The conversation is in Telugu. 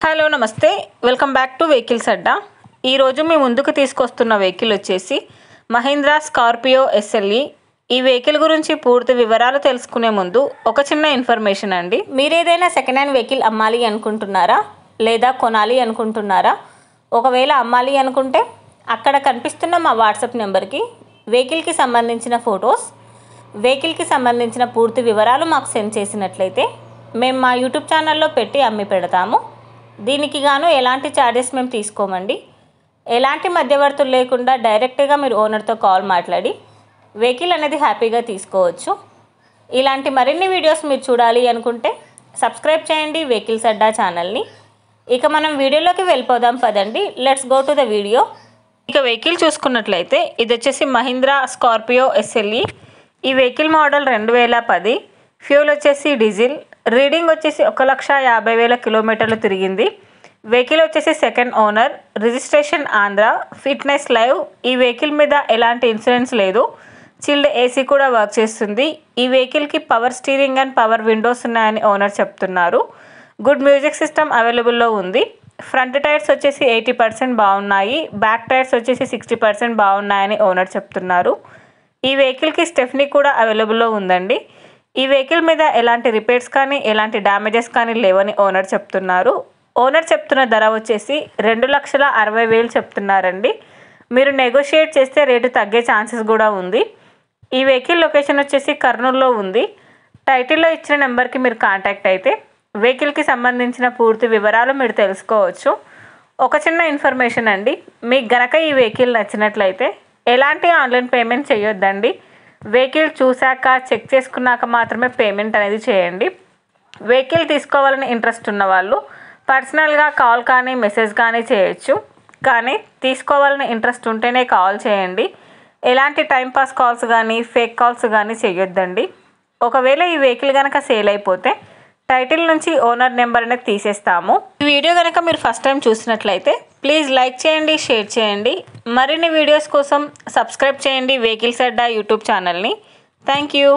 హలో నమస్తే వెల్కమ్ బ్యాక్ టు వెహికల్స్ అడ్డా. ఈరోజు మీ ముందుకు తీసుకొస్తున్న వెహికల్ వచ్చేసి మహీంద్రా స్కార్పియో ఎస్ఎల్ఈ. ఈ వెహికల్ గురించి పూర్తి వివరాలు తెలుసుకునే ముందు ఒక చిన్న ఇన్ఫర్మేషన్ అండి. మీరు ఏదైనా సెకండ్ హ్యాండ్ వెహికల్ అమ్మాలి అనుకుంటున్నారా లేదా కొనాలి అనుకుంటున్నారా? ఒకవేళ అమ్మాలి అనుకుంటే అక్కడ కనిపిస్తున్న మా వాట్సాప్ నెంబర్కి వెహికల్కి సంబంధించిన ఫొటోస్, వెహికల్కి సంబంధించిన పూర్తి వివరాలు మాకు సెండ్ చేసినట్లయితే మేము మా యూట్యూబ్ ఛానల్లో పెట్టి అమ్మి పెడతాము. దీనికి గాను ఎలాంటి ఛార్జెస్ మేము తీసుకోమండి. ఎలాంటి మధ్యవర్తులు లేకుండా డైరెక్ట్గా మీరు ఓనర్తో కాల్ మాట్లాడి వెహికల్ అనేది హ్యాపీగా తీసుకోవచ్చు. ఇలాంటి మరిన్ని వీడియోస్ మీరు చూడాలి అనుకుంటే సబ్స్క్రైబ్ చేయండి వెహికల్స్ అడ్డా ఛానల్ని. ఇక మనం వీడియోలోకి వెళ్ళిపోదాం పదండి. Let's go to the video. ఇక వెహికల్ చూసుకున్నట్లయితే ఇది వచ్చేసి మహీంద్రా స్కార్పియో ఎస్ఎల్ఈ. ఈ వెహికల్ మోడల్ 2010. ఫ్యూల్ వచ్చేసి డీజిల్. రీడింగ్ వచ్చేసి 1,50,000 కిలోమీటర్లు తిరిగింది. వెహికల్ వచ్చేసి second owner. Registration Andhra. Fitness live. ఈ వెహికల్ మీద ఎలాంటి ఇన్సూరెన్స్ లేదు. చిల్డ్ ఏసీ కూడా వర్క్ చేస్తుంది. ఈ వెహికల్కి power steering and power Windows ఉన్నాయని ఓనర్ చెప్తున్నారు. గుడ్ మ్యూజిక్ సిస్టమ్ అవైలబుల్లో ఉంది. ఫ్రంట్ టైర్స్ వచ్చేసి 80% బాగున్నాయి. బ్యాక్ టైర్స్ వచ్చేసి 60% బాగున్నాయని ఓనర్ చెప్తున్నారు. ఈ వెహికల్కి స్టెఫ్నీ కూడా అవైలబుల్లో ఉందండి. ఈ వెహికల్ మీద ఎలాంటి రిపేర్స్ కానీ ఎలాంటి డ్యామేజెస్ కానీ లేవని ఓనర్ చెప్తున్నారు. ఓనర్ చెప్తున్న ధర వచ్చేసి 2,60,000 చెప్తున్నారండి. మీరు నెగోషియేట్ చేస్తే రేటు తగ్గే ఛాన్సెస్ కూడా ఉంది. ఈ వెహికల్ లొకేషన్ వచ్చేసి కర్నూలులో ఉంది. టైటిల్లో ఇచ్చిన నెంబర్కి మీరు కాంటాక్ట్ అయితే వెహికల్కి సంబంధించిన పూర్తి వివరాలు మీరు తెలుసుకోవచ్చు. ఒక చిన్న ఇన్ఫర్మేషన్ అండి, మీకు గనక ఈ వెహికల్ నచ్చినట్లయితే ఎలాంటి ఆన్లైన్ పేమెంట్ చేయొద్దండి. వెహికల్ చూశాక చెక్ చేసుకున్నాక మాత్రమే పేమెంట్ అనేది చేయండి. వెహికల్ తీసుకోవాలని ఇంట్రెస్ట్ ఉన్న వాళ్ళు పర్సనల్గా కాల్ కానీ మెసేజ్ కానీ చేయొచ్చు. కానీ తీసుకోవాలని ఇంట్రెస్ట్ ఉంటేనే కాల్ చేయండి. ఎలాంటి టైంపాస్ కాల్స్ కానీ ఫేక్ కాల్స్ కానీ చేయొద్దండి. ఒకవేళ ఈ వెహికల్ కనుక సేల్ అయిపోతే టైటిల్ నుంచి ఓనర్ నెంబర్ అనేది తీసేస్తాము. ఈ వీడియో కనుక మీరు ఫస్ట్ టైం చూసినట్లయితే ప్లీజ్ లైక్ చేయండి, షేర్ చేయండి. మరిన్ని వీడియోస్ కోసం సబ్స్క్రైబ్ చేయండి వెహికల్స్ అడ్డా యూట్యూబ్ ఛానల్ని. Thank you.